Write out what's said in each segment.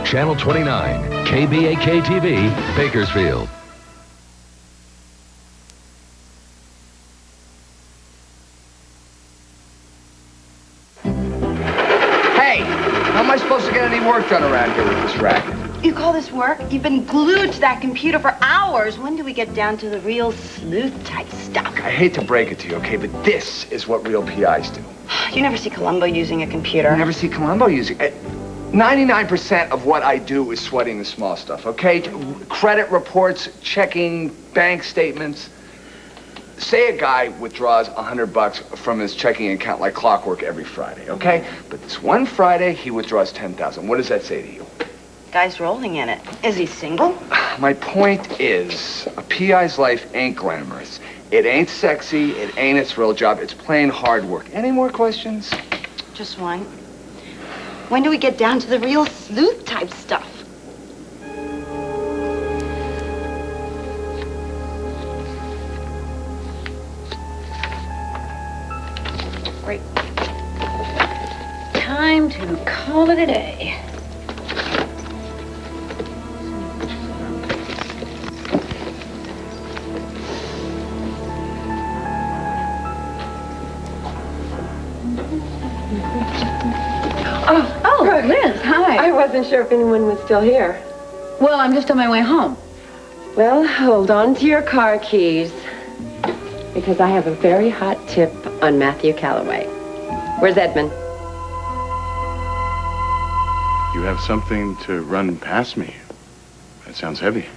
Channel 29, KBAK-TV, Bakersfield. Hey, how am I supposed to get any work done around here with this racket? You call this work? You've been glued to that computer for hours. When do we get down to the real sleuth-type stuff? I hate to break it to you, okay, but this is what real PIs do. You never see Columbo using a computer. You never see Columbo using it. 99% of what I do is sweating the small stuff, okay? Credit reports, checking bank statements. Say a guy withdraws $100 from his checking account like clockwork every Friday, okay? But this one Friday, he withdraws $10,000. What does that say to you? Guy's rolling in it. Is he single? My point is, a PI's life ain't glamorous. It ain't sexy, it ain't its real job, it's plain hard work. Any more questions? Just one. When do we get down to the real sleuth-type stuff? Great. Time to call it a day. Oh, Good. Liz, hi. I wasn't sure if anyone was still here. Well, I'm just on my way home. Well, hold on to your car keys, because I have a very hot tip on Matthew Calloway. Where's Edmund? You have something to run past me. That sounds heavy.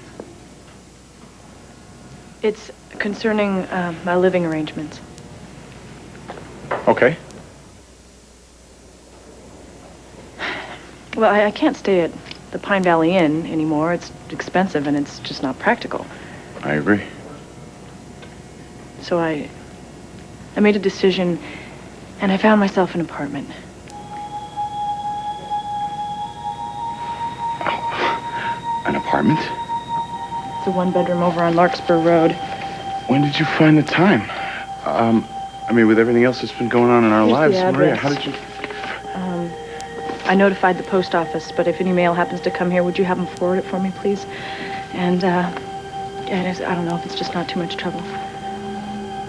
It's concerning my living arrangements. Okay. Well, I can't stay at the Pine Valley Inn anymore. It's expensive and it's just not practical. I agree. So I made a decision and I found myself an apartment. An apartment? It's a one-bedroom over on Larkspur Road. When did you find the time? I mean, with everything else that's been going on in our Here's lives, the Maria, address. how did you... I notified the post office, but if any mail happens to come here, would you have them forward it for me, please? And I don't know if it's just not too much trouble.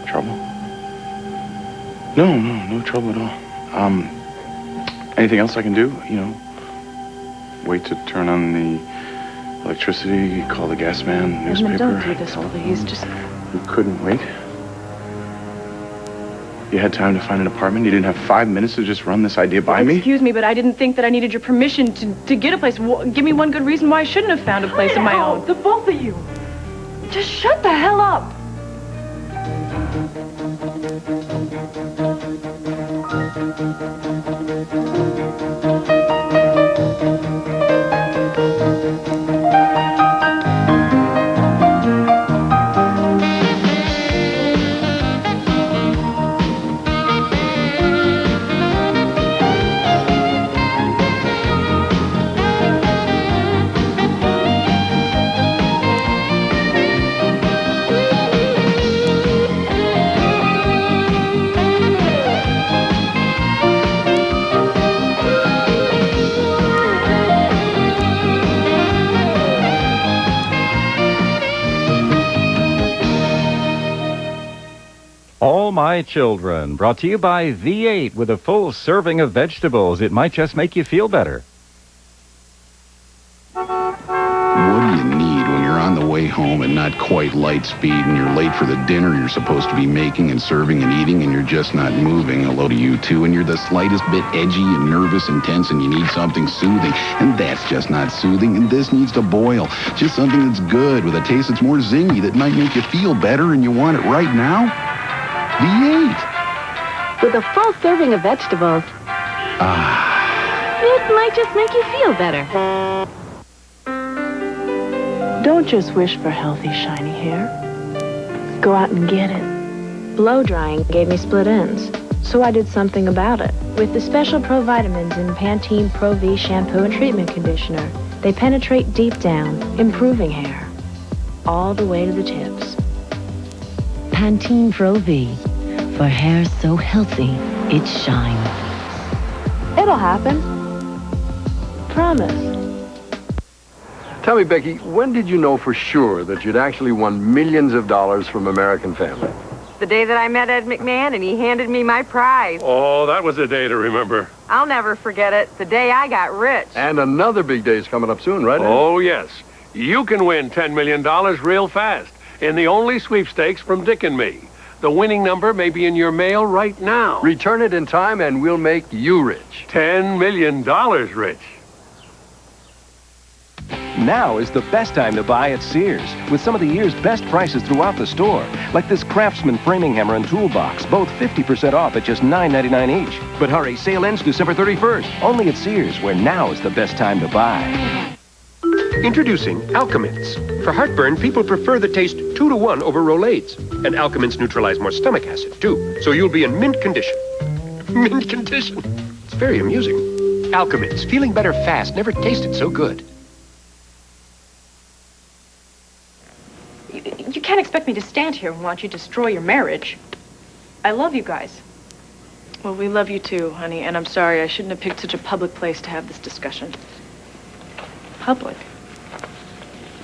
Trouble? No trouble at all. Anything else I can do? You know, wait to turn on the electricity, call the gas man, newspaper. Edmund, don't do this, please. Just... You couldn't wait? You had time to find an apartment? You didn't have 5 minutes to just run this idea by me? Excuse me, but I didn't think that I needed your permission to get a place. Give me one good reason why I shouldn't have found a place of my own. The both of you. Just shut the hell up. All My Children, brought to you by V8 with a full serving of vegetables. It might just make you feel better. What do you need when you're on the way home and not quite light speed and you're late for the dinner you're supposed to be making and serving and eating and you're just not moving? Hello to you, too. And you're the slightest bit edgy and nervous and tense and you need something soothing. And that's just not soothing. And this needs to boil. Just something that's good with a taste that's more zingy that might make you feel better and you want it right now? V8. With a full serving of vegetables. It might just make you feel better. Don't just wish for healthy, shiny hair. Go out and get it. Blow drying gave me split ends, so I did something about it. With the special Pro Vitamins in Pantene Pro V shampoo and treatment conditioner, they penetrate deep down, improving hair, all the way to the tips. Pantene Pro V, for hair so healthy, it shines. It'll happen. Promise. Tell me, Becky, when did you know for sure that you'd actually won millions of dollars from American Family? The day that I met Ed McMahon and he handed me my prize. Oh, that was a day to remember. I'll never forget it. The day I got rich. And another big day's coming up soon, right, Ed? Oh, yes. You can win $10 million real fast in the only sweepstakes from Dick and me. The winning number may be in your mail right now. Return it in time and we'll make you rich. $10 million rich. Now is the best time to buy at Sears, with some of the year's best prices throughout the store, like this Craftsman framing hammer and toolbox, both 50% off at just $9.99 each. But hurry, sale ends December 31st, only at Sears, where now is the best time to buy. Introducing Alka-Mints. For heartburn, people prefer the taste 2-to-1 over Rolaids. And Alka-Mints neutralize more stomach acid, too, so you'll be in mint condition. Mint condition. It's very amusing. Alka-Mints, feeling better fast, never tasted so good. You can't expect me to stand here and watch you destroy your marriage. I love you guys. Well, we love you too, honey, and I'm sorry I shouldn't have picked such a public place to have this discussion. Public?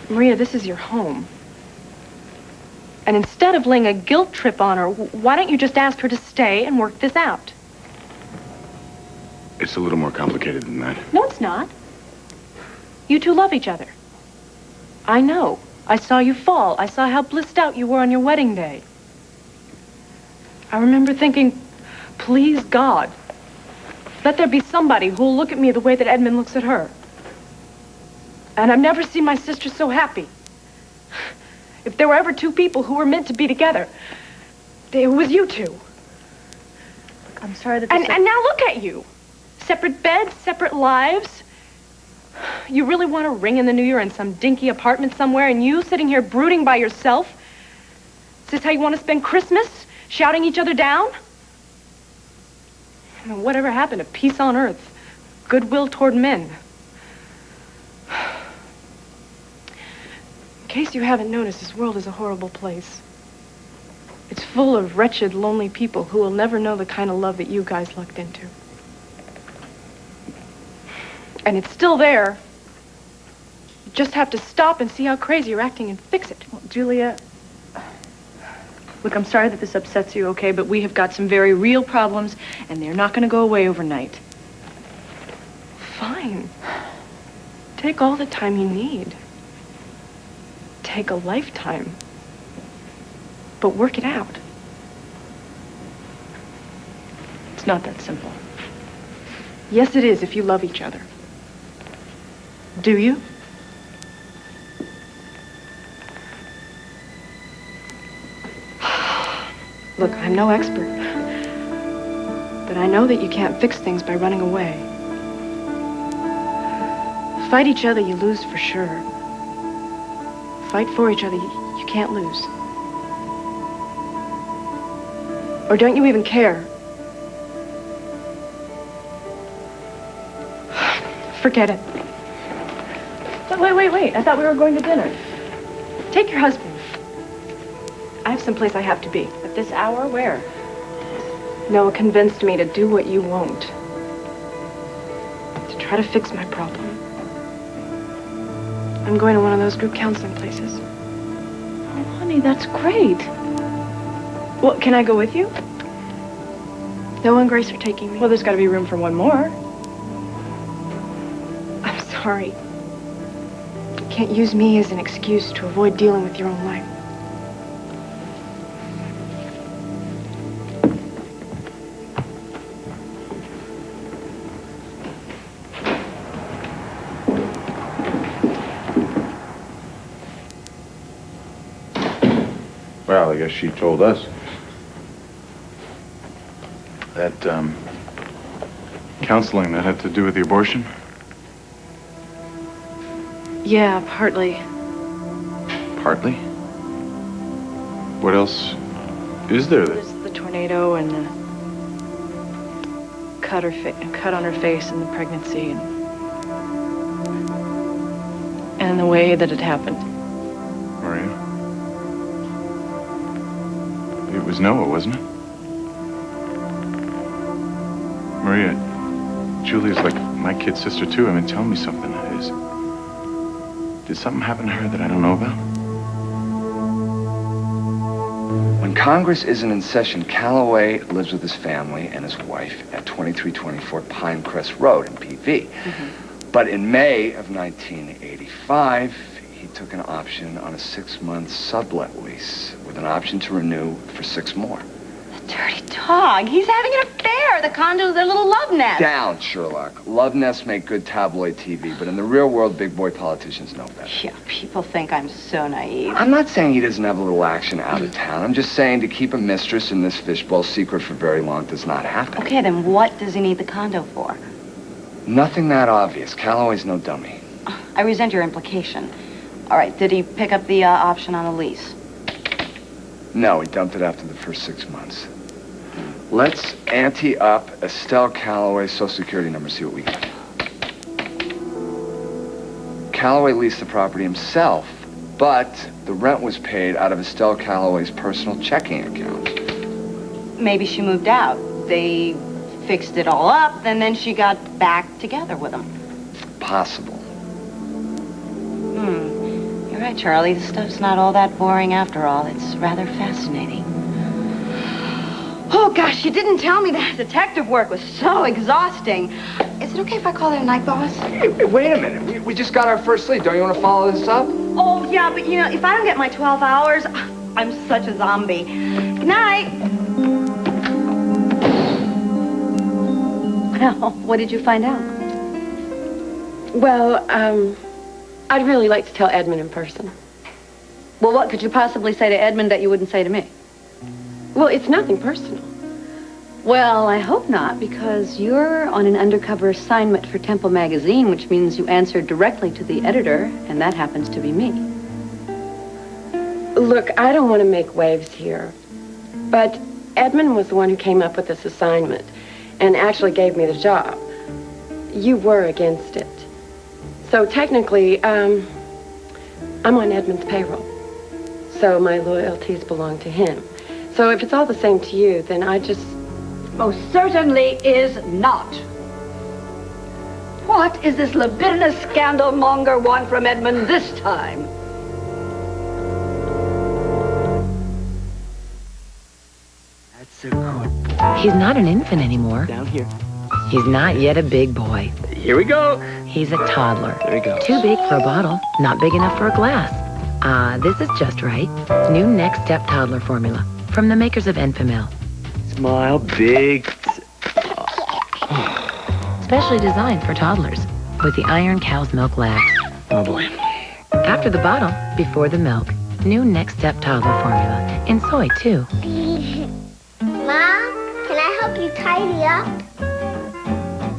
Maria, this is your home. And instead of laying a guilt trip on her, why don't you just ask her to stay and work this out? It's a little more complicated than that. No, it's not. You two love each other. I know. I saw you fall. I saw how blissed out you were on your wedding day. I remember thinking, please, God, let there be somebody who'll look at me the way that Edmund looks at her. And I've never seen my sister so happy. If there were ever two people who were meant to be together, it was you two. I'm sorry that... And now look at you. Separate beds, separate lives. You really want a ring in the new year in some dinky apartment somewhere, and you sitting here brooding by yourself? Is this how you want to spend Christmas? Shouting each other down? I mean, whatever happened to peace on earth? Goodwill toward men? In case you haven't noticed, this world is a horrible place. It's full of wretched, lonely people who will never know the kind of love that you guys lucked into. And it's still there. You just have to stop and see how crazy you're acting and fix it. Well, Julia, look, I'm sorry that this upsets you, okay? But we have got some very real problems, and they're not going to go away overnight. Fine. Take all the time you need. Take a lifetime. But work it out. It's not that simple. Yes, it is if you love each other. Do you? Look, I'm no expert. But I know that you can't fix things by running away. Fight each other, you lose for sure. Fight for each other, you can't lose. Or don't you even care? Forget it. Wait. I thought we were going to dinner. Take your husband. I have someplace I have to be. At this hour? Where? Noah convinced me to do what you won't. To try to fix my problem. I'm going to one of those group counseling places. Oh, honey, that's great. Well, can I go with you? Noah and Grace are taking me. Well, there's got to be room for one more. I'm sorry. You can't use me as an excuse to avoid dealing with your own life. Well, I guess she told us. That, counseling, that had to do with the abortion? Yeah, partly. Partly? What else is there? There's the tornado and the cut on her face and the pregnancy and the way that it happened. Maria? It was Noah, wasn't it? Maria, Julia's like my kid sister, too. I mean, tell me something. Did something happen to her that I don't know about? When Congress isn't in session, Calloway lives with his family and his wife at 2324 Pinecrest Road in PV. But in May of 1985, he took an option on a 6-month sublet lease with an option to renew for 6 more. Dirty dog. He's having an affair. The condo's their little love nest. Down, Sherlock. Love nests make good tabloid TV, but in the real world, big boy politicians know better. Yeah, people think I'm so naive. I'm not saying he doesn't have a little action out of town. I'm just saying to keep a mistress in this fishbowl secret for very long does not happen. Okay, then what does he need the condo for? Nothing that obvious. Calloway's no dummy. I resent your implication. All right, did he pick up the option on a lease? No, he dumped it after the first 6 months. Let's ante up Estelle Calloway's social security number, see what we got. Calloway leased the property himself, but the rent was paid out of Estelle Calloway's personal checking account. Maybe she moved out. They fixed it all up, and then she got back together with him. Possible. You're right, Charlie. This stuff's not all that boring after all. It's rather fascinating. Oh, gosh, you didn't tell me that detective work was so exhausting. Is it okay if I call it a night, boss? Hey, wait a minute. We just got our first lead. Don't you want to follow this up? Oh, yeah, but, you know, if I don't get my 12 hours, I'm such a zombie. Good night. Well, what did you find out? Well, I'd really like to tell Edmund in person. Well, what could you possibly say to Edmund that you wouldn't say to me? Well, it's nothing personal. Well, I hope not, because you're on an undercover assignment for Temple Magazine, which means you answer directly to the editor, and that happens to be me. Look, I don't want to make waves here, but Edmund was the one who came up with this assignment and actually gave me the job. You were against it. So technically, I'm on Edmund's payroll. So my loyalties belong to him. So if it's all the same to you, then I just... Most certainly is not. What is this libidinous scandal monger want from Edmund this time? That's a good boy. He's not an infant anymore. Down here. He's not yet a big boy. Here we go. He's a toddler. There we go. Too big for a bottle, not big enough for a glass. This is just right. New Next Step Toddler Formula from the makers of Enfamil. Smile big. Specially designed for toddlers with the Iron Cow's Milk Labs. Oh, boy. After the bottle, before the milk. New Next Step Toddler Formula. In soy, too. Mom, can I help you tidy up?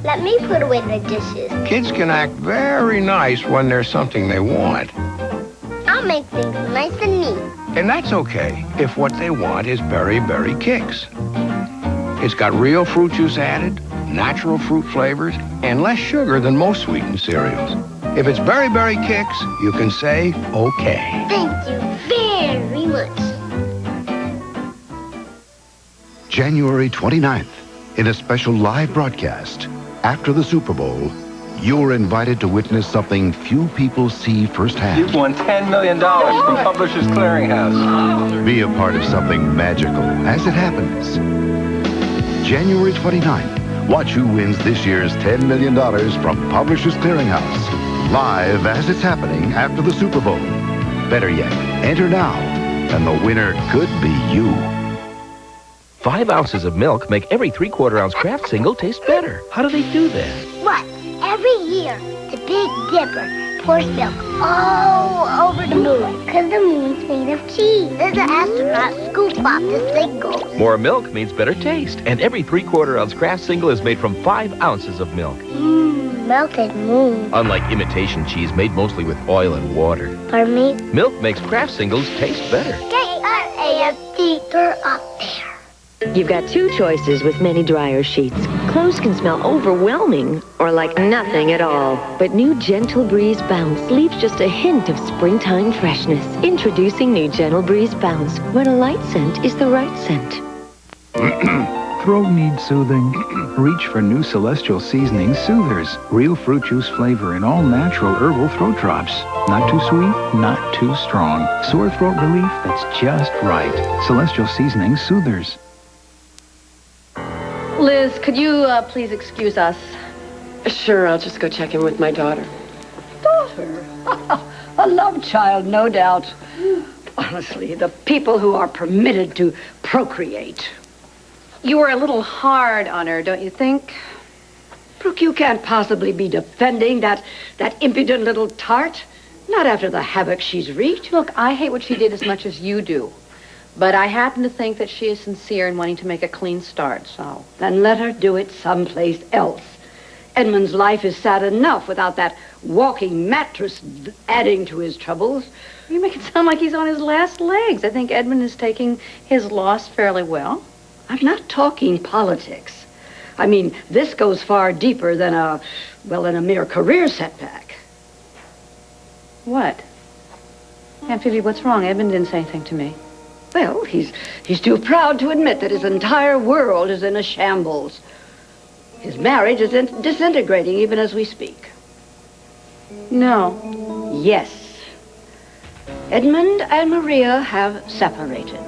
Let me put away the dishes. Kids can act very nice when there's something they want. I'll make things nice and neat. And that's okay if what they want is Berry Berry Kicks. It's got real fruit juice added, natural fruit flavors, and less sugar than most sweetened cereals. If it's Berry Berry Kicks, you can say okay. Thank you very much. January 29th, in a special live broadcast, after the Super Bowl, you're invited to witness something few people see firsthand. You've won $10 million from Publishers Clearinghouse. Be a part of something magical as it happens. January 29th, watch who wins this year's $10 million from Publishers Clearinghouse. Live as it's happening after the Super Bowl. Better yet, enter now, and the winner could be you. 5 ounces of milk make every 3/4 ounce Kraft single taste better. How do they do that? What? Every year, the Big Dipper pours milk all over the moon, because the moon's made of cheese. There's an astronaut scoop off the single. More milk means better taste, and every 3/4 ounce Kraft single is made from 5 ounces of milk. Melted moon. Unlike imitation cheese made mostly with oil and water. Pardon me? Milk makes Kraft singles taste better. K-R-A-F-T, they're up there. You've got 2 choices with many dryer sheets. Clothes can smell overwhelming or like nothing at all. But new Gentle Breeze Bounce leaves just a hint of springtime freshness. Introducing new Gentle Breeze Bounce, when a light scent is the right scent. Throat needs soothing? Reach for new Celestial Seasoning Soothers. Real fruit juice flavor in all natural herbal throat drops. Not too sweet, not too strong. Sore throat relief that's just right. Celestial Seasoning Soothers. Liz, could you please excuse us? Sure, I'll just go check in with my daughter. Daughter? A love child, no doubt. Honestly, the people who are permitted to procreate. You were a little hard on her, don't you think? Brooke, you can't possibly be defending that impudent little tart. Not after the havoc she's wreaked. Look, I hate what she did as much as you do. But I happen to think that she is sincere in wanting to make a clean start, so... Then let her do it someplace else. Edmund's life is sad enough without that walking mattress adding to his troubles. You make it sound like he's on his last legs. I think Edmund is taking his loss fairly well. I'm not talking politics. I mean, this goes far deeper than a mere career setback. What? Aunt Phoebe, what's wrong? Edmund didn't say anything to me. Well, he's too proud to admit that his entire world is in a shambles. His marriage is disintegrating even as we speak. No. Yes. Edmund and Maria have separated.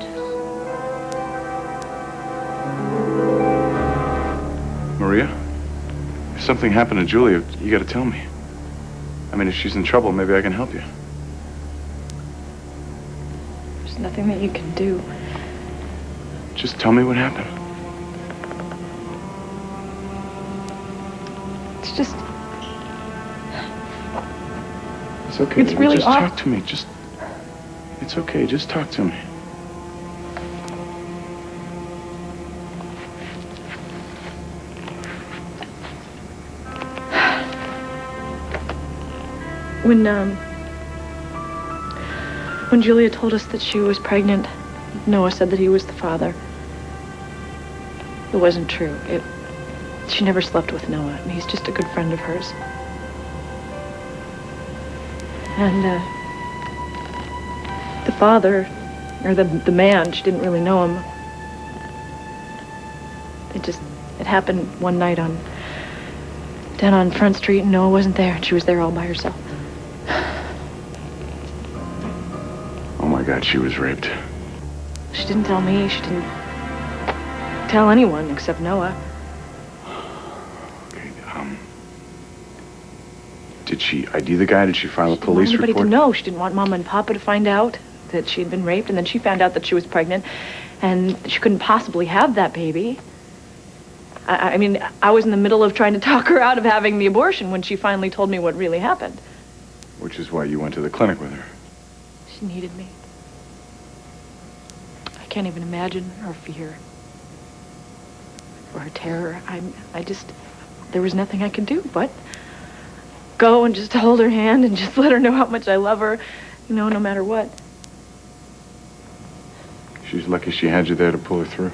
Maria? If something happened to Julia, you gotta tell me. I mean, if she's in trouble, maybe I can help you. There's nothing that you can do. Just tell me what happened. It's just... It's okay. It's really just awful. talk to me. It's okay. Just talk to me. When Julia told us that she was pregnant, Noah said that he was the father. It wasn't true. She never slept with Noah, and he's just a good friend of hers. And, the father, or the man, she didn't really know him. It happened one night down on Front Street, and Noah wasn't there, and she was there all by herself. Oh my God, she was raped. She didn't tell me. She didn't tell anyone except Noah. Okay, did she ID the guy? Did she file a police Nobody report? to know. She didn't want Mama and Papa to find out that she had been raped, and then she found out that she was pregnant, and she couldn't possibly have that baby. I mean, I was in the middle of trying to talk her out of having the abortion when she finally told me what really happened. Which is why you went to the clinic with her. She needed me. I can't even imagine her fear or her terror. There was nothing I could do but go and just hold her hand and just let her know how much I love her, no matter what. She's lucky she had you there to pull her through.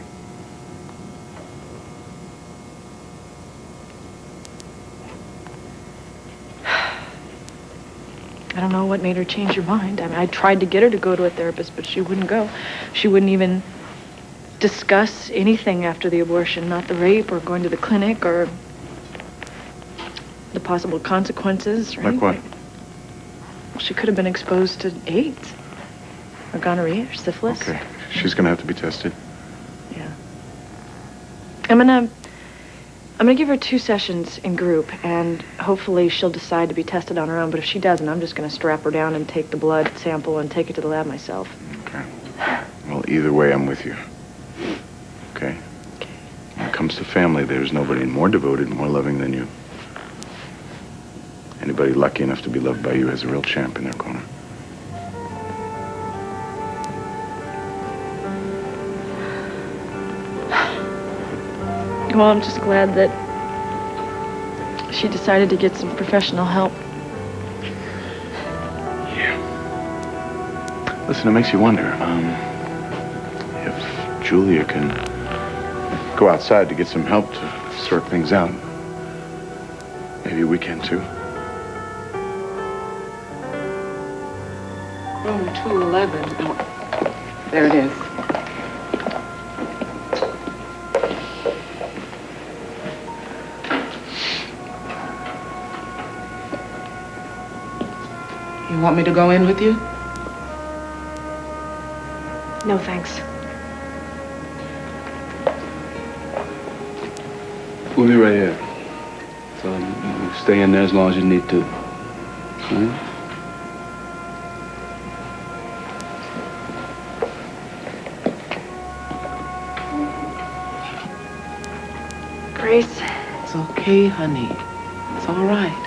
I don't know what made her change her mind. I mean, I tried to get her to go to a therapist, but she wouldn't go. She wouldn't even discuss anything after the abortion, not the rape or going to the clinic or the possible consequences or Like what? Well, she could have been exposed to AIDS or gonorrhea or syphilis. Okay, she's gonna have to be tested. Yeah. I'm gonna give her 2 sessions in group, and hopefully she'll decide to be tested on her own, but if she doesn't, I'm just gonna strap her down and take the blood sample and take it to the lab myself. Okay. Well, either way, I'm with you. Okay? When it comes to family, there's nobody more devoted, more loving than you. Anybody lucky enough to be loved by you has a real champ in their corner. Well, I'm just glad that she decided to get some professional help. Yeah. Listen, it makes you wonder, if Julia can go outside to get some help to sort things out, maybe we can too. Room 211. There it is. You want me to go in with you? No, thanks. We'll be right here. So you stay in there as long as you need to. All right? Grace. It's okay, honey. It's all right.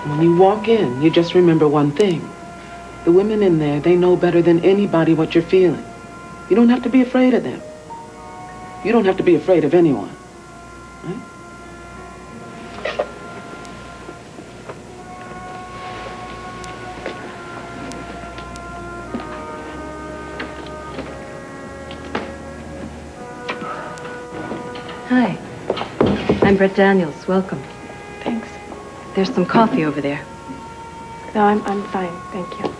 When you walk in, you just remember one thing. The women in there, they know better than anybody what you're feeling. You don't have to be afraid of them. You don't have to be afraid of anyone. Right? Hi. I'm Brett Daniels. Welcome. Thanks. There's some coffee over there. No, I'm fine. Thank you.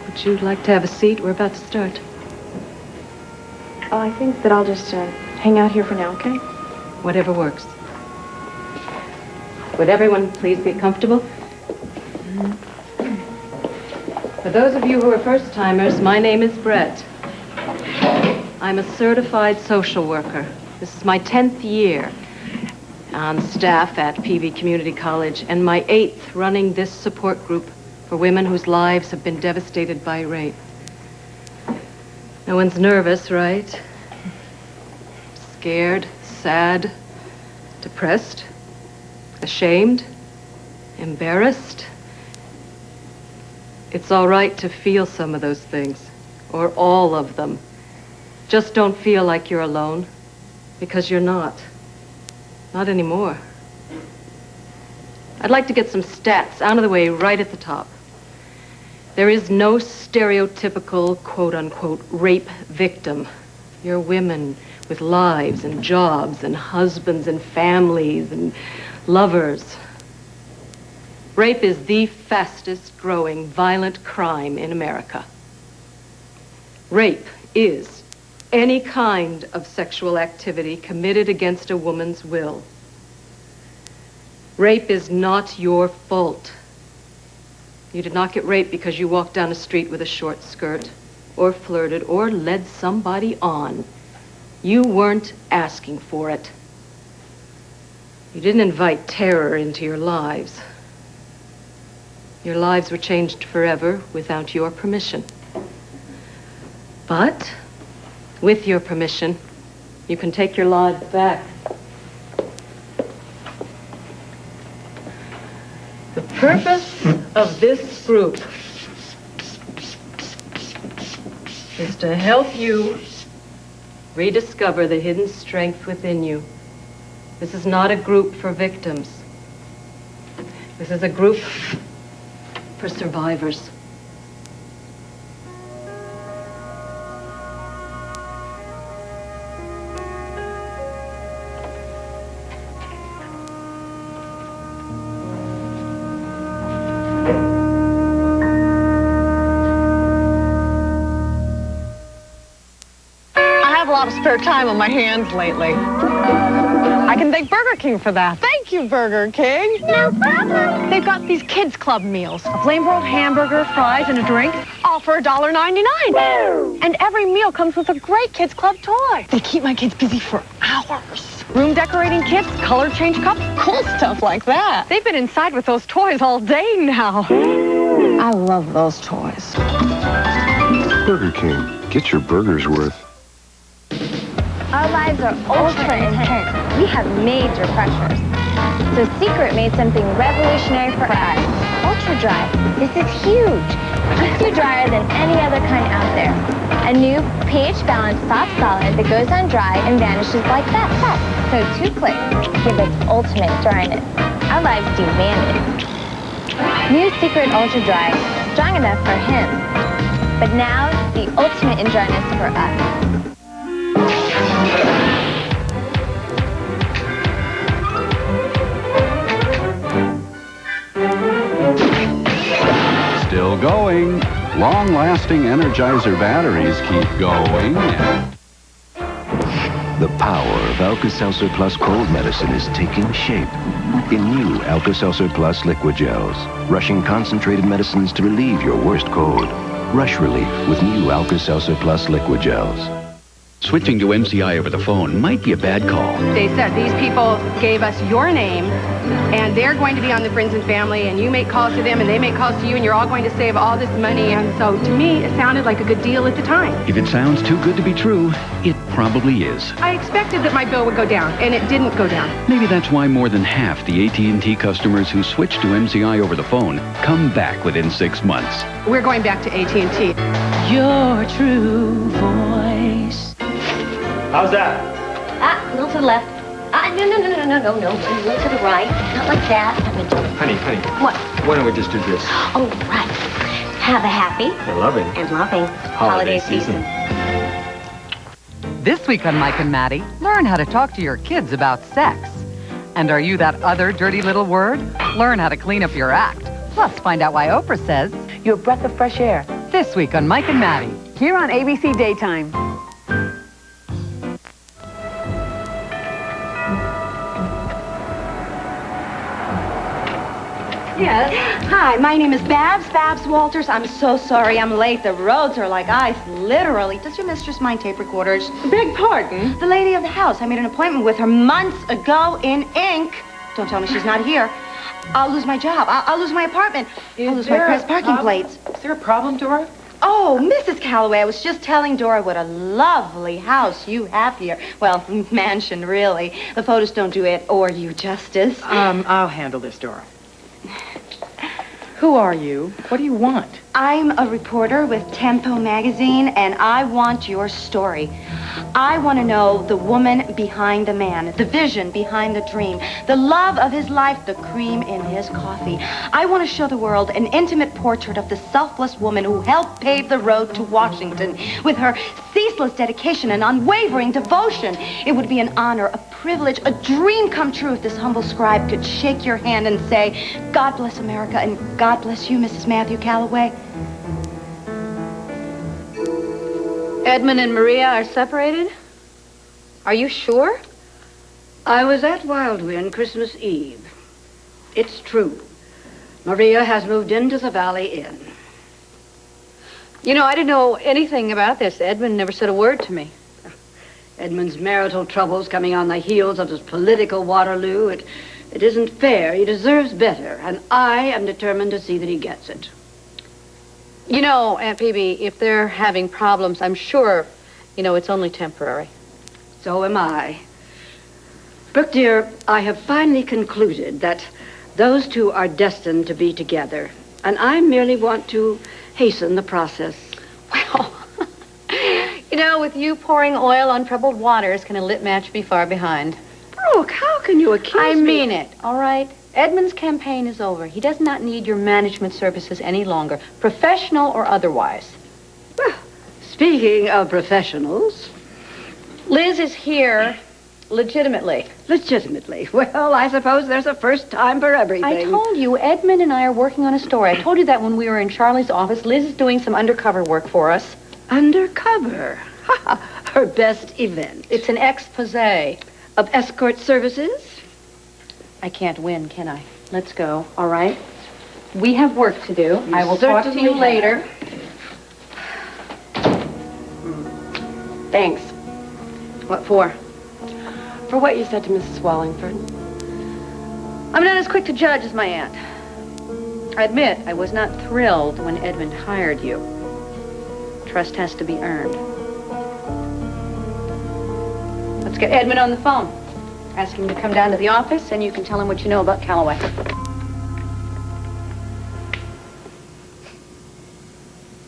Would you like to have a seat? We're about to start. Oh, I think that I'll just hang out here for now, okay? Whatever works. Would everyone please get comfortable? For those of you who are first-timers, my name is Brett. I'm a certified social worker. This is my 10th year on staff at PV Community College and my 8th running this support group for women whose lives have been devastated by rape. No one's nervous, right? Scared, sad, depressed, ashamed, embarrassed. It's all right to feel some of those things, or all of them. Just don't feel like you're alone, because you're not. Not anymore. I'd like to get some stats out of the way right at the top. There is no stereotypical, quote-unquote, rape victim. You're women with lives and jobs and husbands and families and lovers. Rape is the fastest growing violent crime in America. Rape is any kind of sexual activity committed against a woman's will. Rape is not your fault. You did not get raped because you walked down the street with a short skirt, or flirted, or led somebody on. You weren't asking for it. You didn't invite terror into your lives. Your lives were changed forever without your permission. But with your permission, you can take your lives back. The purpose of this group is to help you rediscover the hidden strength within you. This is not a group for victims. This is a group for survivors. I have a lot of spare time on my hands lately. I can thank Burger King for that. Thank you, Burger King. No problem. They've got these kids' club meals. A flame-broiled hamburger, fries, and a drink, all for $1.99. And every meal comes with a great kids' club toy. They keep my kids busy for hours. Room decorating kits, color change cups, cool stuff like that. They've been inside with those toys all day now. I love those toys. Burger King. Get your burger's worth. Our lives are ultra intense. We have major pressures. So Secret made something revolutionary for us. Ultra Dry. This is huge. Keeps you drier than any other kind out there. A new pH-balanced soft solid that goes on dry and vanishes like that. So 2 clicks give us ultimate dryness. Our lives demand it. New Secret Ultra Dry. Strong enough for him. But now, the ultimate in dryness for us. Still going. Long-lasting Energizer batteries keep going. The power of Alka-Seltzer Plus cold medicine is taking shape in new Alka-Seltzer Plus liquid gels, rushing concentrated medicines to relieve your worst cold. Rush relief with new Alka-Seltzer Plus liquid gels. Switching to MCI over the phone might be a bad call. They said these people gave us your name, and they're going to be on the Friends and Family, and you make calls to them, and they make calls to you, and you're all going to save all this money. And so, to me, it sounded like a good deal at the time. If it sounds too good to be true, it probably is. I expected that my bill would go down, and it didn't go down. Maybe that's why more than half the AT&T customers who switch to MCI over the phone come back within 6 months. We're going back to AT&T. Your true voice. How's that? A little to the left. No. A little to the right. Not like that. Honey. What? Why don't we just do this? Oh, right. Have a happy We're loving and loving holiday season. This week on Mike and Maddie, learn how to talk to your kids about sex. And are you that other dirty little word? Learn how to clean up your act. Plus, find out why Oprah says you're a breath of fresh air. This week on Mike and Maddie. Here on ABC Daytime. Yes. Hi, my name is Babs Walters. I'm so sorry I'm late. The roads are like ice, literally. Does your mistress mind tape recorders? Beg pardon? The lady of the house. I made an appointment with her months ago in ink. Don't tell me she's not here. I'll lose my job. I'll lose my apartment. I'll lose my press parking plates. Is there a problem, Dora? Oh, Mrs. Calloway, I was just telling Dora what a lovely house you have here. Well, mansion, really. The photos don't do it or you justice. I'll handle this, Dora. Who are you? What do you want? I'm a reporter with Tempo magazine, and I want your story. I want to know the woman behind the man, the vision behind the dream, the love of his life, the cream in his coffee. I want to show the world an intimate portrait of the selfless woman who helped pave the road to Washington with her ceaseless dedication and unwavering devotion. It would be an honor, a privilege, a dream come true if this humble scribe could shake your hand and say, God bless America and God bless you, Mrs. Matthew Calloway. Edmund and Maria are separated? Are you sure? I was at Wildwind Christmas Eve. It's true. Maria has moved into the Valley Inn. You know, I didn't know anything about this. Edmund never said a word to me. Edmund's marital troubles coming on the heels of his political Waterloo. It isn't fair. He deserves better, and I am determined to see that he gets it. You know, Aunt Phoebe, if they're having problems, I'm sure, it's only temporary. So am I. Brooke, dear, I have finally concluded that those two are destined to be together, and I merely want to hasten the process. With you pouring oil on troubled waters, can a lit match be far behind? Brooke, how can you accuse me? I mean it, all right? Edmund's campaign is over. He does not need your management services any longer, professional or otherwise. Well, speaking of professionals... Liz is here legitimately. Legitimately? Well, I suppose there's a first time for everything. I told you, Edmund and I are working on a story. I told you that when we were in Charlie's office. Liz is doing some undercover work for us. Undercover? Her best event. It's an exposé. Of escort services? I can't win, can I? Let's go, all right? We have work to do. I will talk to you later. Thanks. What for? For what you said to Mrs. Wallingford. I'm not as quick to judge as my aunt. I admit I was not thrilled when Edmund hired you. Trust has to be earned. Let's get Edmund on the phone. Ask him to come down to the office, and you can tell him what you know about Calloway.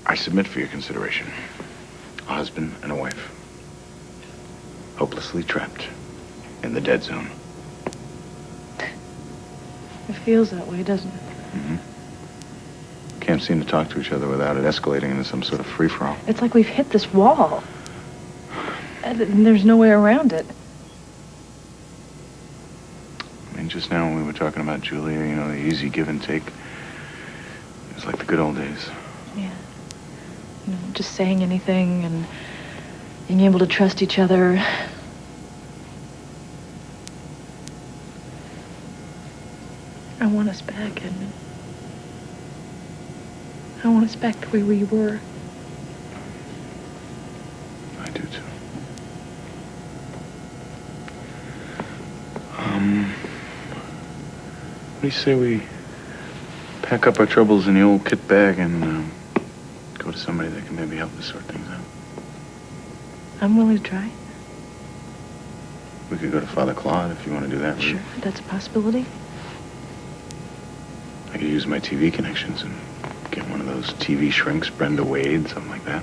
I submit for your consideration. A husband and a wife. Hopelessly trapped in the dead zone. It feels that way, doesn't it? Mm-hmm. Can't seem to talk to each other without it escalating into some sort of free-for-all. It's like we've hit this wall. And there's no way around it. I mean, just now when we were talking about Julia, the easy give and take. It was like the good old days. Yeah. Just saying anything and being able to trust each other. I want us back, Edmund. I want us back to where we were. I do, too. What do you say we pack up our troubles in the old kit bag and go to somebody that can maybe help us sort things out? I'm willing to try. We could go to Father Claude if you want to do that. Sure, that's a possibility. I could use my TV connections and get one of those TV shrinks, Brenda Wade, something like that.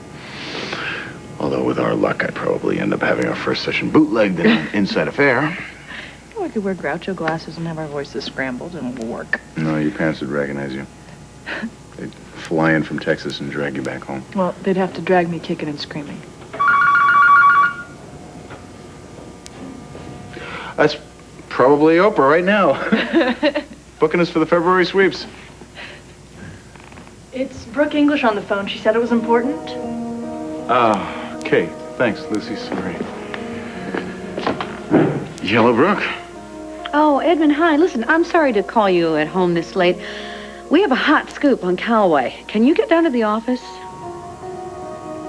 Although with our luck, I'd probably end up having our first session bootlegged in an inside affair. We could wear Groucho glasses and have our voices scrambled and it'll work. No, your parents would recognize you. They'd fly in from Texas and drag you back home. Well, they'd have to drag me kicking and screaming. That's probably Oprah right now. Booking us for the February sweeps. It's Brooke English on the phone. She said it was important. Okay. Thanks, Lucy. Sorry. Yellowbrook? Oh, Edmund, hi. Listen, I'm sorry to call you at home this late. We have a hot scoop on Callaway. Can you get down to the office?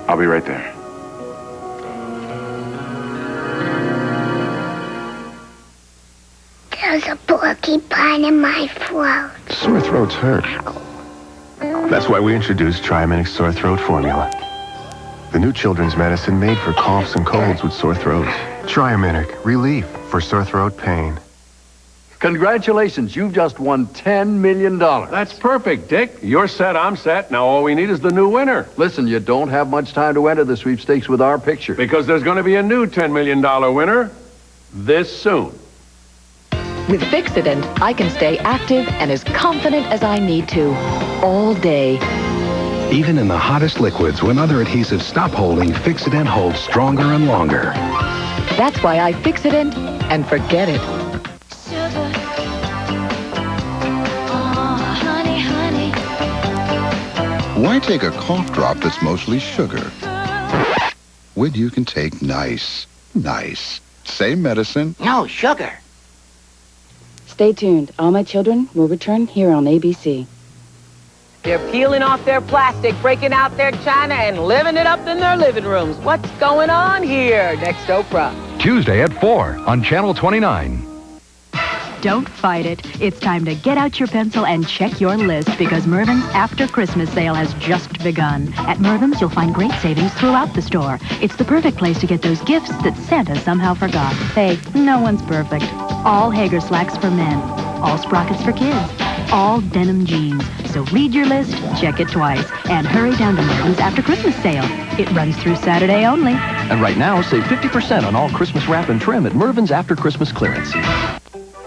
I'll be right there. There's a porcupine in my throat. Sore throats hurt. That's why we introduced Triaminic Sore Throat Formula. The new children's medicine made for coughs and colds with sore throats. Triaminic, relief for sore throat pain. Congratulations, you've just won $10 million. That's perfect, Dick. You're set, I'm set. Now all we need is the new winner. Listen, you don't have much time to enter the sweepstakes with our picture. Because there's going to be a new $10 million winner this soon. With Fixident, I can stay active and as confident as I need to, all day. Even in the hottest liquids, when other adhesives stop holding, Fixident holds stronger and longer. That's why I Fixident and forget it. Why take a cough drop that's mostly sugar when you can take nice? Same medicine. No sugar. Stay tuned. All My Children will return here on ABC. They're peeling off their plastic, breaking out their china, and living it up in their living rooms. What's going on here? Next Oprah. Tuesday at 4 on Channel 29. Don't fight it. It's time to get out your pencil and check your list because Mervyn's After Christmas sale has just begun. At Mervyn's, you'll find great savings throughout the store. It's the perfect place to get those gifts that Santa somehow forgot. Hey, no one's perfect. All Hager slacks for men. All sprockets for kids. All denim jeans. So read your list, check it twice, and hurry down to Mervyn's After Christmas sale. It runs through Saturday only. And right now, save 50% on all Christmas wrap and trim at Mervyn's After Christmas clearance.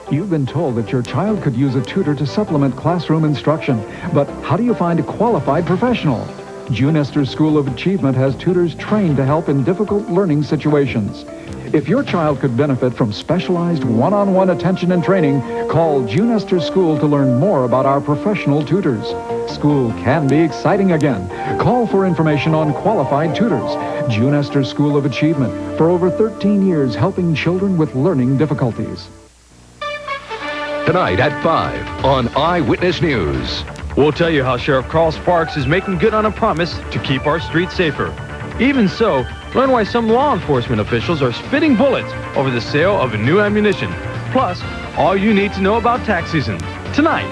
You've been told that your child could use a tutor to supplement classroom instruction, but how do you find a qualified professional? June Esther School of Achievement has tutors trained to help in difficult learning situations. If your child could benefit from specialized one-on-one attention and training, call June Esther School to learn more about our professional tutors. School can be exciting again. Call for information on qualified tutors. June Esther School of Achievement, for over 13 years helping children with learning difficulties. Tonight at 5 on Eyewitness News. We'll tell you how Sheriff Carl Sparks is making good on a promise to keep our streets safer. Even so, learn why some law enforcement officials are spitting bullets over the sale of a new ammunition. Plus, all you need to know about tax season. Tonight.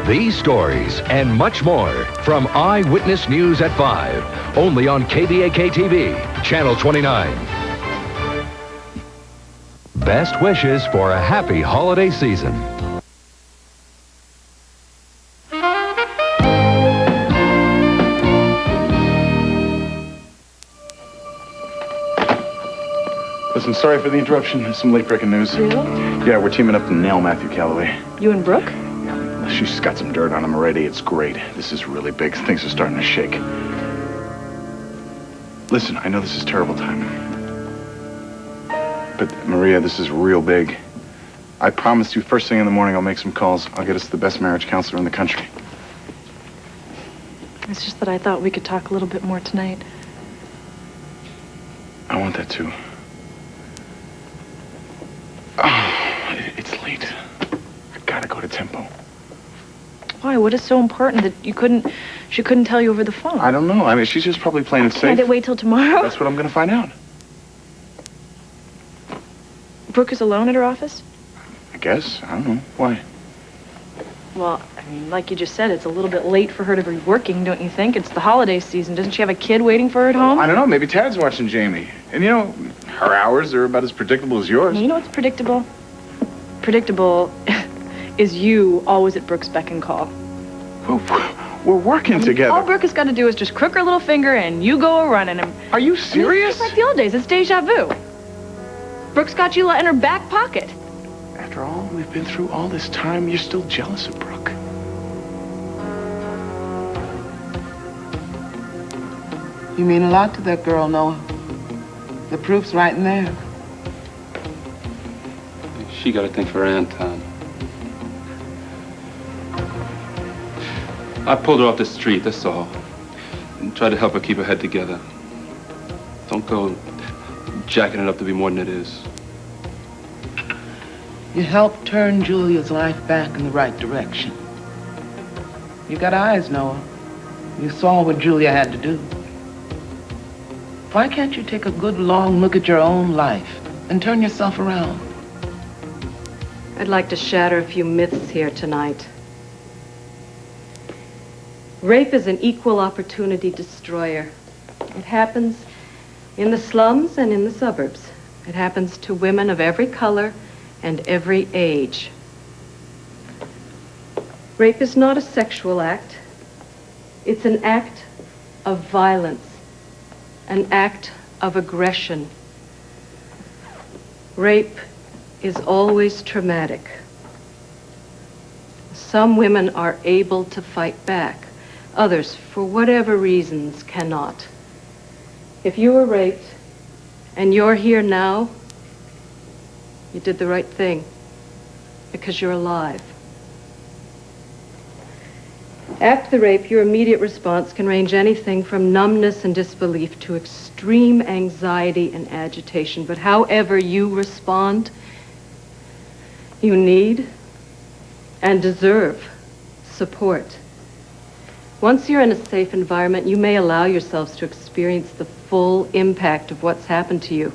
These stories and much more from Eyewitness News at 5. Only on KDAK-TV, Channel 29. Best wishes for a happy holiday season. Listen, sorry for the interruption. There's some late-breaking news. Really? Yeah, we're teaming up to nail Matthew Calloway. You and Brooke? She's got some dirt on him already. It's great. This is really big. Things are starting to shake. Listen, I know this is terrible timing. But, Maria, this is real big. I promised you first thing in the morning I'll make some calls. I'll get us the best marriage counselor in the country. It's just that I thought we could talk a little bit more tonight. I want that too. Oh, it's late. Why? What is so important that she couldn't tell you over the phone? I don't know. I mean, she's just probably playing it safe. Can't it wait till tomorrow? That's what I'm going to find out. Brooke is alone at her office? I guess. I don't know. Why? Well, I mean, like you just said, it's a little bit late for her to be working, don't you think? It's the holiday season. Doesn't she have a kid waiting for her at home? I don't know. Maybe Tad's watching Jamie. And, you know, her hours are about as predictable as yours. You know what's predictable? Predictable is you always at Brooke's beck and call. We're working together. All Brooke has got to do is just crook her little finger and you go a-running. Are you serious? It's just like the old days. It's deja vu. Brooke's got you in her back pocket. After all we've been through all this time, you're still jealous of Brooke. You mean a lot to that girl, Noah. The proof's right in there. She got to think for Anton. I pulled her off the street, that's all. And tried to help her keep her head together. Don't go jacking it up to be more than it is. You helped turn Julia's life back in the right direction. You got eyes, Noah. You saw what Julia had to do. Why can't you take a good long look at your own life and turn yourself around? I'd like to shatter a few myths here tonight. Rape is an equal opportunity destroyer. It happens in the slums and in the suburbs. It happens to women of every color and every age. Rape is not a sexual act. It's an act of violence, an act of aggression. Rape is always traumatic. Some women are able to fight back. Others, for whatever reasons, cannot. If you were raped and you're here now, you did the right thing because you're alive. After the rape, your immediate response can range anything from numbness and disbelief to extreme anxiety and agitation. But however you respond, you need and deserve support. Once you're in a safe environment, you may allow yourselves to experience the full impact of what's happened to you.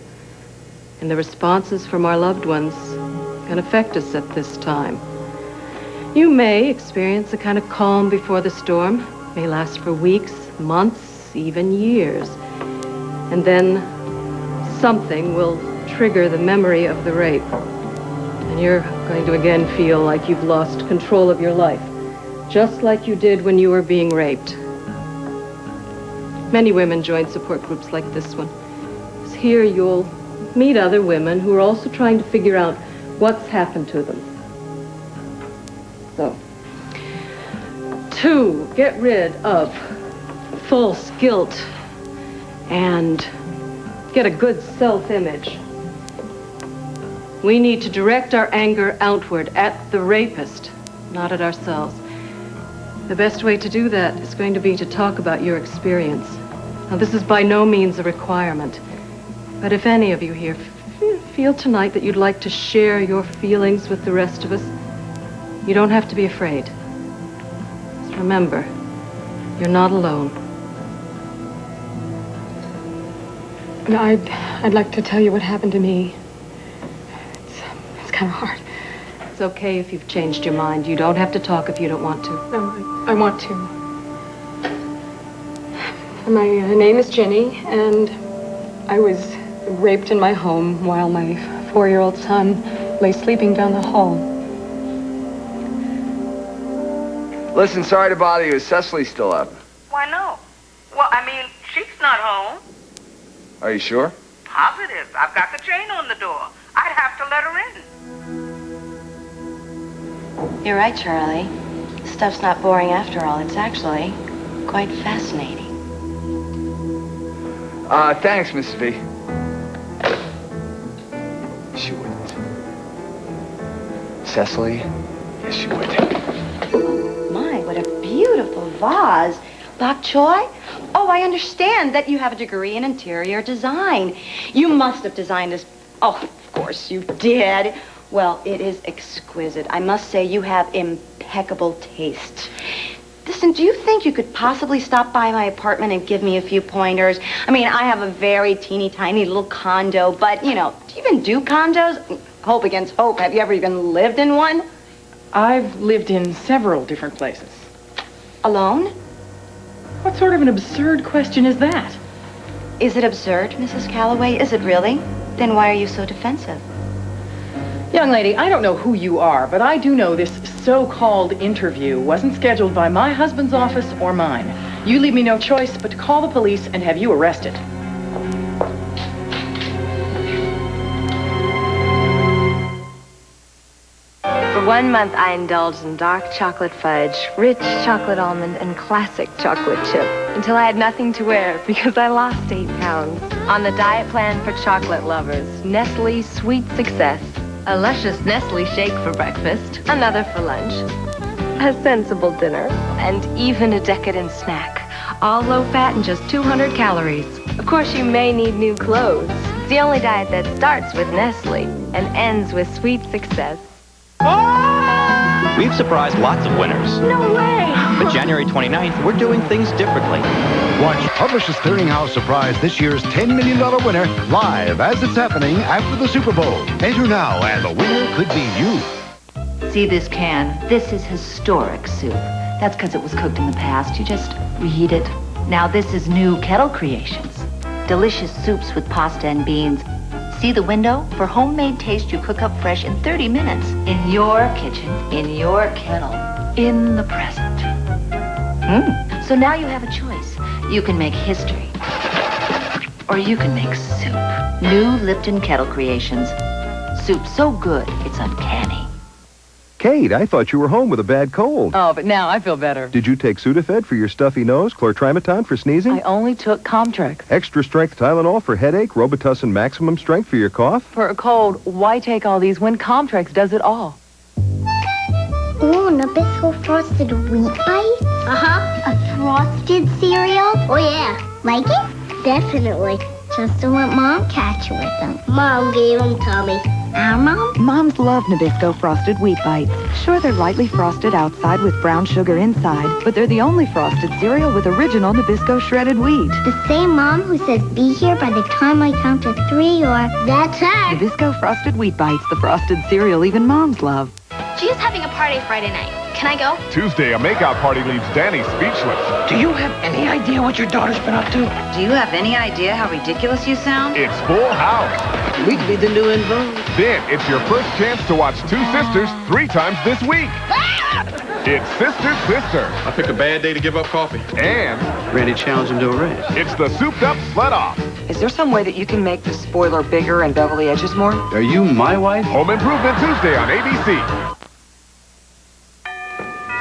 And the responses from our loved ones can affect us at this time. You may experience a kind of calm before the storm. It may last for weeks, months, even years. And then something will trigger the memory of the rape. And you're going to again feel like you've lost control of your life, just like you did when you were being raped. Many women join support groups like this one. Because here you'll meet other women who are also trying to figure out what's happened to them. So, 2, get rid of false guilt and get a good self-image. We need to direct our anger outward at the rapist, not at ourselves. The best way to do that is going to be to talk about your experience. Now, this is by no means a requirement, but if any of you here feel tonight that you'd like to share your feelings with the rest of us, you don't have to be afraid. Just remember, you're not alone. No, I'd like to tell you what happened to me. It's kind of hard. It's okay if you've changed your mind. You don't have to talk if you don't want to. No, I want to. My name is Jenny, and I was raped in my home while my 4-year-old son lay sleeping down the hall. Listen, sorry to bother you. Is Cecily still up? Why, no. Well, I mean, she's not home. Are you sure? Positive. I've got the chain on the door. I'd have to let her in. You're right, Charlie. Stuff's not boring after all. It's actually quite fascinating. Thanks, Mrs. V. She wouldn't. Cecily? Yes, she would. My, what a beautiful vase. Bok choy? Oh, I understand that you have a degree in interior design. You must have designed this. Oh, of course you did. Well, it is exquisite. I must say you have impeccable taste. Listen, do you think you could possibly stop by my apartment and give me a few pointers? I mean, I have a very teeny tiny little condo, but, you know, do you even do condos? Hope against hope. Have you ever even lived in one? I've lived in several different places. Alone? What sort of an absurd question is that? Is it absurd, Mrs. Calloway? Is it really? Then why are you so defensive? Young lady, I don't know who you are, but I do know this so-called interview wasn't scheduled by my husband's office or mine. You leave me no choice but to call the police and have you arrested. For 1 month, I indulged in dark chocolate fudge, rich chocolate almond, and classic chocolate chip until I had nothing to wear because I lost 8 pounds. On the diet plan for chocolate lovers, Nestle Sweet Success. A luscious Nestle shake for breakfast, another for lunch, a sensible dinner, and even a decadent snack. All low-fat and just 200 calories. Of course, you may need new clothes. It's the only diet that starts with Nestle and ends with Sweet Success. We've surprised lots of winners. No way! But January 29th, we're doing things differently. Watch Publishers Clearinghouse surprise this year's $10 million winner live as it's happening after the Super Bowl. Enter now and the winner could be you. See this can? This is historic soup. That's because it was cooked in the past. You just reheat it. Now this is new kettle creations. Delicious soups with pasta and beans. See the window? For homemade taste you cook up fresh in 30 minutes. In your kitchen, in your kettle, in the present. So now you have a choice. You can make history. Or you can make soup. New Lipton Kettle Creations. Soup so good, it's uncanny. Kate, I thought you were home with a bad cold. Oh, but now I feel better. Did you take Sudafed for your stuffy nose, chlortrimeton for sneezing? I only took Comtrex. Extra strength Tylenol for headache, Robitussin maximum strength for your cough? For a cold, why take all these when Comtrex does it all? Ooh, Nabisco frosted wheat bites? Uh-huh. A frosted cereal? Oh, yeah. Like it? Definitely. Just to let Mom catch you with them. Mom gave them to me. Our Mom? Moms love Nabisco frosted wheat bites. Sure, they're lightly frosted outside with brown sugar inside, but they're the only frosted cereal with original Nabisco shredded wheat. The same Mom who says be here by the time I count to 3 or that's her. Nabisco frosted wheat bites, the frosted cereal even moms love. Gia's having a party Friday night. Can I go? Tuesday, a makeout party leaves Danny speechless. Do you have any idea what your daughter's been up to? Do you have any idea how ridiculous you sound? It's Full House. We could be the new involved. Then it's your first chance to watch two sisters 3 times this week. It's Sister. I picked a bad day to give up coffee. And Randy challenged him to a race. it's the souped up sled off. Is there some way that you can make the spoiler bigger and bevel the edges more? Are you my wife? Home Improvement Tuesday on ABC.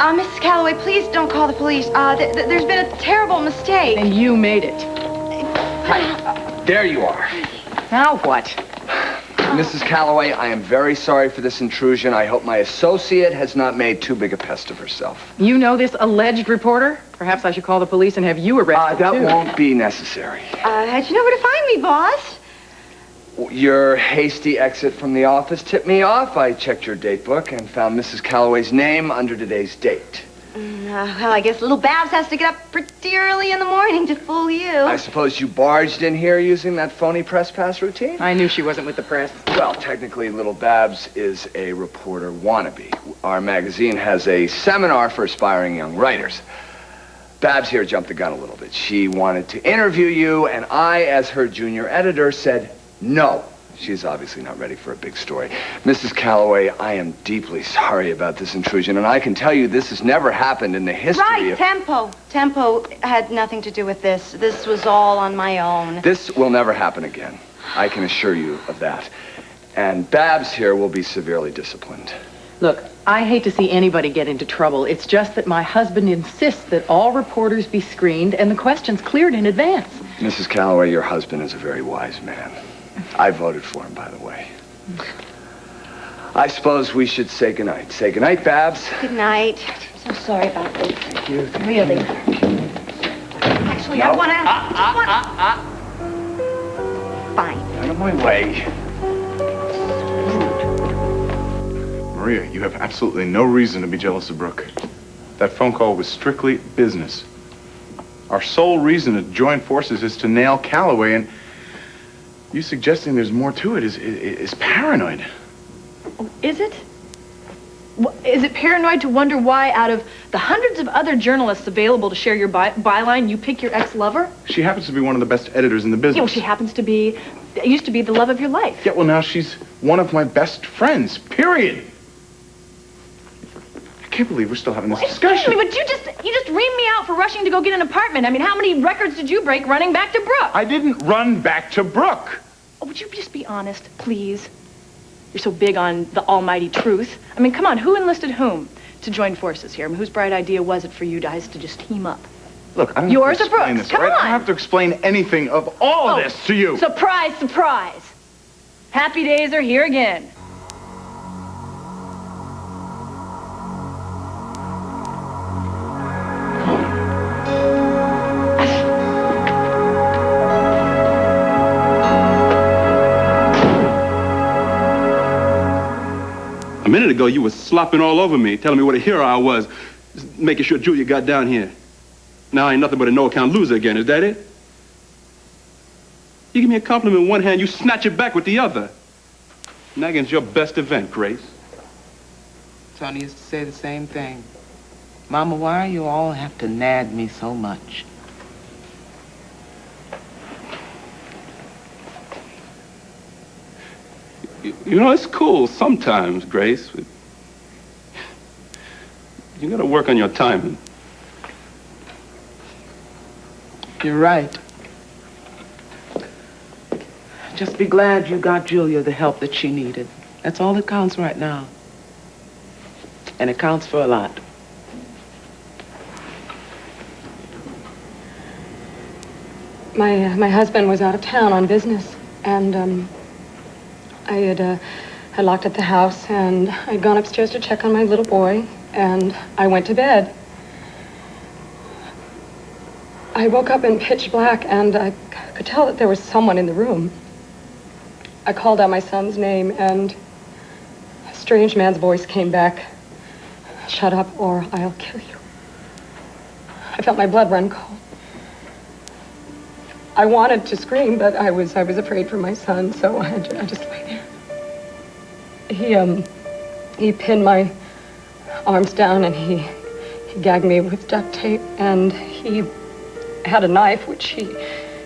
Mrs. Calloway, please don't call the police. There's been a terrible mistake. And you made it. Hi. There you are. Now what? Mrs. Calloway, I am very sorry for this intrusion. I hope my associate has not made too big a pest of herself. You know this alleged reporter? Perhaps I should call the police and have you arrested, That too. won't be necessary. How'd you know where to find me, boss? Your hasty exit from the office tipped me off. I checked your date book and found Mrs. Calloway's name under today's date. Well, I guess little Babs has to get up pretty early in the morning to fool you. I suppose you barged in here using that phony press pass routine? I knew she wasn't with the press. Well, technically, little Babs is a reporter wannabe. Our magazine has a seminar for aspiring young writers. Babs here jumped the gun a little bit. She wanted to interview you, and I, as her junior editor, said no. She's obviously not ready for a big story. Mrs. Calloway, I am deeply sorry about this intrusion, and I can tell you this has never happened in the history Right, of... Tempo. Tempo had nothing to do with this. This was all on my own. This will never happen again. I can assure you of that. And Babs here will be severely disciplined. Look, I hate to see anybody get into trouble. It's just that my husband insists that all reporters be screened and the questions cleared in advance. Mrs. Calloway, your husband is a very wise man. I voted for him, by the way. I suppose we should say goodnight. Say goodnight, Babs. Good night. So sorry about this. Thank you. Really. Actually, I want to... Fine. Out of my way. Maria, you have absolutely no reason to be jealous of Brooke. That phone call was strictly business. Our sole reason to join forces is to nail Calloway, and you suggesting there's more to it is paranoid. Oh, is it? Is it paranoid to wonder why, out of the hundreds of other journalists available to share your byline, you pick your ex-lover? She happens to be one of the best editors in the business. Yeah, well, she happens to be, used to be the love of your life. Yeah, well, now she's one of my best friends, period. I can't believe we're still having this discussion. Excuse me, but you just reamed me out for rushing to go get an apartment. I mean, how many records did you break running back to Brooke? I didn't run back to Brooke. Oh, would you just be honest, please? You're so big on the almighty truth. I mean, come on, who enlisted whom to join forces here? I mean, whose bright idea was it for you guys to just team up? Look, I don't Yours have to or explain Brooke's? this, Come right? on. I don't have to explain anything of all of this to you. Surprise, surprise. Happy days are here again. A minute ago, you were slopping all over me, telling me what a hero I was, just making sure Julia got down here. Now I ain't nothing but a no-account loser again, is that it? You give me a compliment in one hand, you snatch it back with the other. Nagging's your best event, Grace. Tony used to say the same thing. Mama, why you all have to nag me so much? You know, it's cool sometimes, Grace. But you gotta work on your timing. You're right. Just be glad you got Julia the help that she needed. That's all that counts right now. And it counts for a lot. My husband was out of town on business, and I had locked up the house, and I'd gone upstairs to check on my little boy, and I went to bed. I woke up in pitch black, and I could tell that there was someone in the room. I called out my son's name, and a strange man's voice came back. Shut up, or I'll kill you. I felt my blood run cold. I wanted to scream, but I was afraid for my son, so I just lay there. He pinned my arms down, and he gagged me with duct tape, and he had a knife which he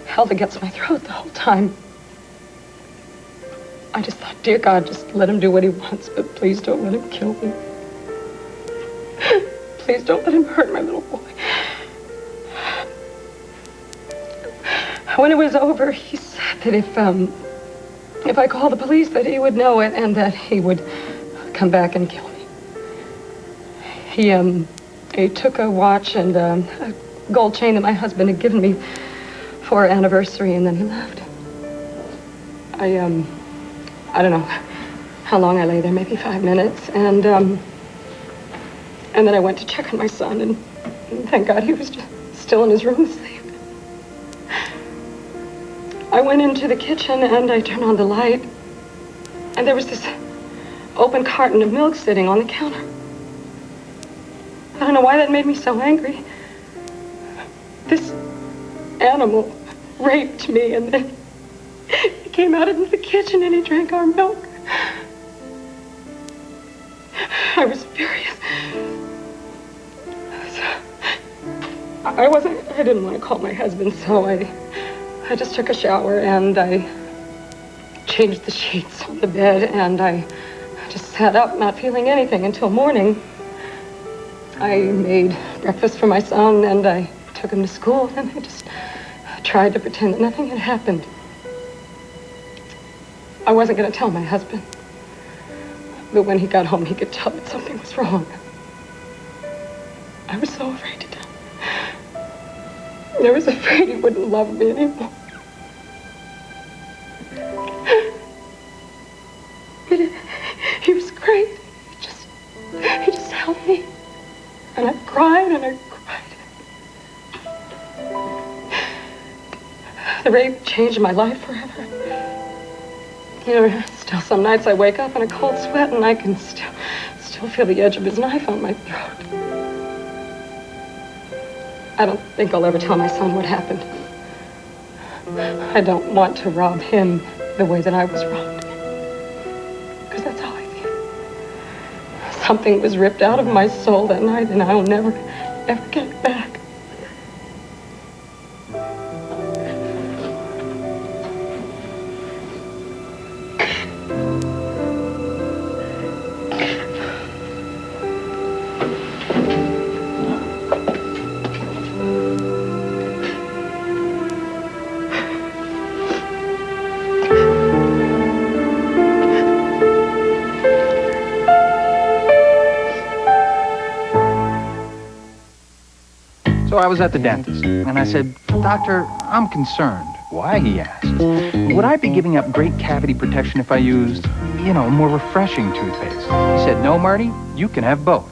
held against my throat the whole time. I just thought, dear God, just let him do what he wants, but please don't let him kill me. Please don't let him hurt my little boy. When it was over, he said that if I called the police, that he would know it and that he would come back and kill me. He took a watch and a gold chain that my husband had given me for our anniversary, and then he left. I don't know how long I lay there, maybe 5 minutes, and then I went to check on my son, and thank God he was just still in his room asleep. I went into the kitchen and I turned on the light, and there was this open carton of milk sitting on the counter. I don't know why that made me so angry. This animal raped me, and then he came out into the kitchen and he drank our milk. I was furious. I didn't want to call my husband, so I just took a shower and I changed the sheets on the bed, and I just sat up not feeling anything until morning. I made breakfast for my son and I took him to school, and I just tried to pretend that nothing had happened. I wasn't going to tell my husband, but when he got home he could tell that something was wrong. I was so afraid to tell him. I was afraid he wouldn't love me anymore. But he was great. He just held me. And I cried and I cried. The rape changed my life forever. You know, still some nights I wake up in a cold sweat and I can still feel the edge of his knife on my throat. I don't think I'll ever tell my son what happened. I don't want to rob him the way that I was robbed. Because that's how I feel. Something was ripped out of my soul that night, and I'll never, ever get it back. So I was at the dentist, and I said, "Doctor, I'm concerned." "Why?" he asked. "Would I be giving up great cavity protection if I used, a more refreshing toothpaste?" He said, "No, Marty, you can have both."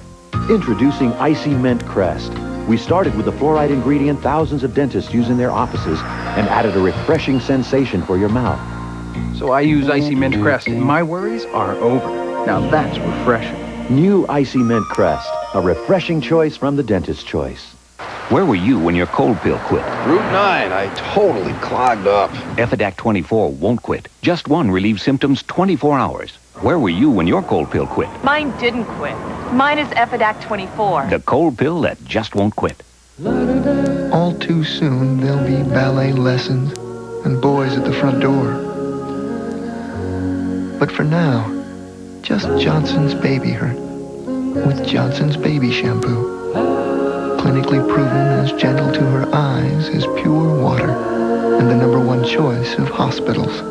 Introducing Icy Mint Crest. We started with the fluoride ingredient thousands of dentists use in their offices and added a refreshing sensation for your mouth. So I use Icy Mint Crest, and my worries are over. Now that's refreshing. New Icy Mint Crest, a refreshing choice from the dentist's choice. Where were you when your cold pill quit? Route 9, I totally clogged up. Efidac 24 won't quit. Just one relieves symptoms 24 hours. Where were you when your cold pill quit? Mine didn't quit. Mine is Efidac 24. The cold pill that just won't quit. All too soon, there'll be ballet lessons and boys at the front door. But for now, just Johnson's Baby Her with Johnson's Baby Shampoo. Clinically proven as gentle to her eyes as pure water, and the #1 choice of hospitals.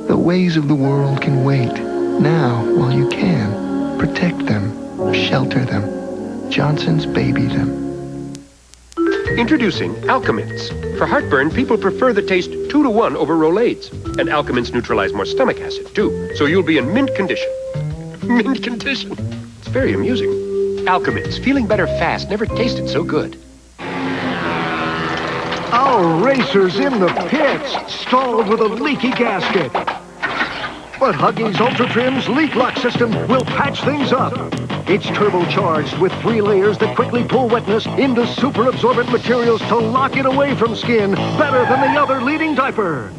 The ways of the world can wait. Now, while you can, protect them, shelter them. Johnson's Baby them. Introducing Alka-Mints. For heartburn, people prefer the taste 2-to-1 over Rolaids. And Alka-Mints neutralize more stomach acid, too. So you'll be in mint condition. Mint condition. It's very amusing. Alka-Mints, feeling better fast, never tasted so good. Our racers in the pits, stalled with a leaky gasket. But Huggies Ultra Trim's Leak Lock system will patch things up. It's turbocharged with 3 layers that quickly pull wetness into super absorbent materials to lock it away from skin, better than the other leading diaper.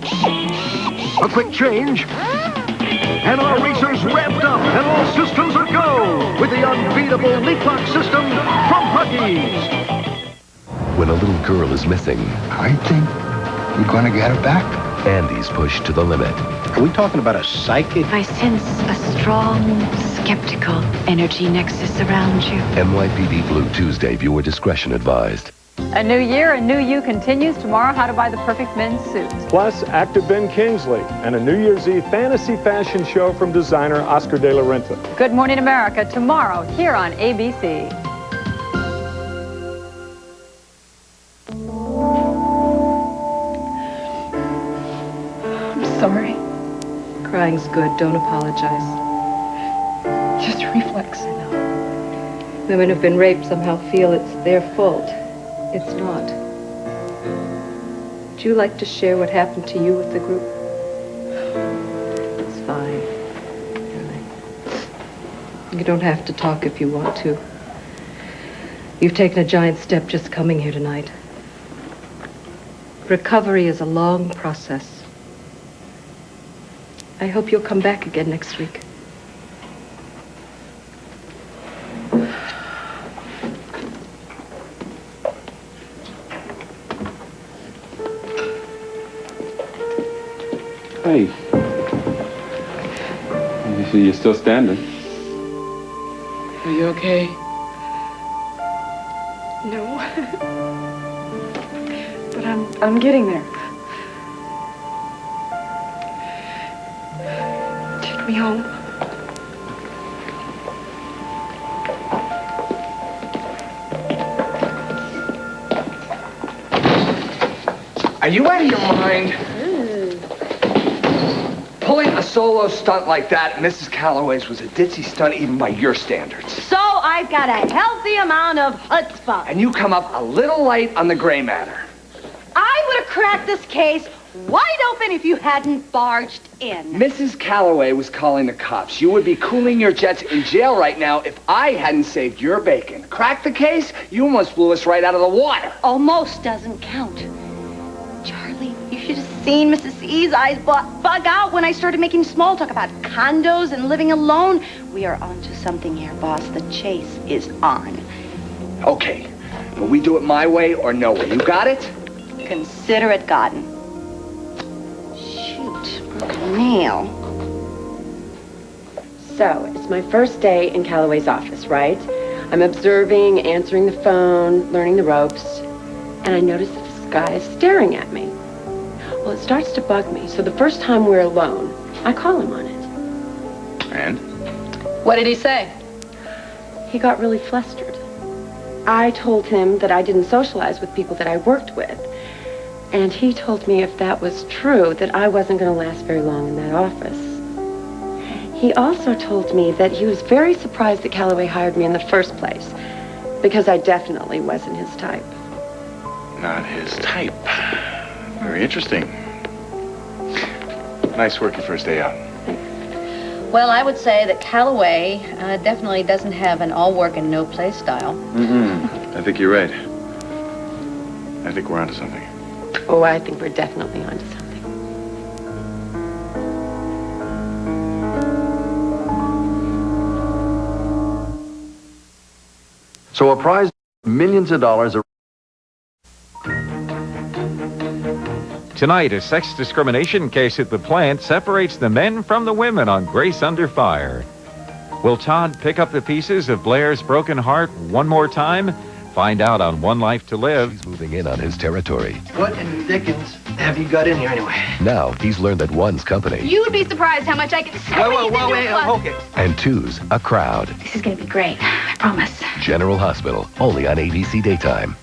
A quick change, and our racers revved up, and all systems are go with the unbeatable Leak Lock system from Huggies. When a little girl is missing, I think we're going to get her back. Andy's pushed to the limit. Are we talking about a psychic? I sense a strong, skeptical energy nexus around you. NYPD Blue Tuesday. Viewer discretion advised. A new year, a new you continues tomorrow. How to buy the perfect men's suit. Plus, actor Ben Kingsley and a New Year's Eve fantasy fashion show from designer Oscar de la Renta. Good Morning America tomorrow here on ABC. I'm sorry. Crying's good. Don't apologize. Just a reflex. I know. Women who've been raped somehow feel it's their fault. It's not. Would you like to share what happened to you with the group? It's fine. Really. You don't have to talk if you want to. You've taken a giant step just coming here tonight. Recovery is a long process. I hope you'll come back again next week. Hey. You see, you're still standing. Are you okay? No. But I'm getting there. Take me home. Are you out of your mind? Pulling a solo stunt like that, Mrs. Calloway's, was a ditzy stunt even by your standards. So I've got a healthy amount of chutzpah. And you come up a little light on the gray matter. I would have cracked this case wide open if you hadn't barged in. Mrs. Calloway was calling the cops. You would be cooling your jets in jail right now if I hadn't saved your bacon. Crack the case? You almost blew us right out of the water. Almost doesn't count. Charlie, you should have seen Mrs. C's eyes bug out when I started making small talk about condos and living alone. We are on to something here, boss. The chase is on. Okay, but we do it my way or no way. You got it? Consider it gotten. Shoot, mail. So, it's my first day in Calloway's office, right? I'm observing, answering the phone, learning the ropes, and I notice that this guy is staring at me. Well, it starts to bug me, so the first time we're alone, I call him on it. And? What did he say? He got really flustered. I told him that I didn't socialize with people that I worked with. And he told me if that was true, that I wasn't going to last very long in that office. He also told me that he was very surprised that Calloway hired me in the first place, because I definitely wasn't his type. Not his type. Very interesting. Nice work your first day out. Well, I would say that Calloway definitely doesn't have an all-work and no-play style. I think you're right. I think we're onto something. Oh, I think we're definitely onto something. So a prize, millions of dollars. Tonight, a sex discrimination case at the plant separates the men from the women on Grace Under Fire. Will Todd pick up the pieces of Blair's broken heart one more time? Find out on One Life to Live. He's moving in on his territory. What in the dickens have you got in here anyway? Now he's learned that one's company You would be surprised how much I can say. Okay. and two's a crowd. This is gonna be great. I promise. General Hospital, only on ABC Daytime.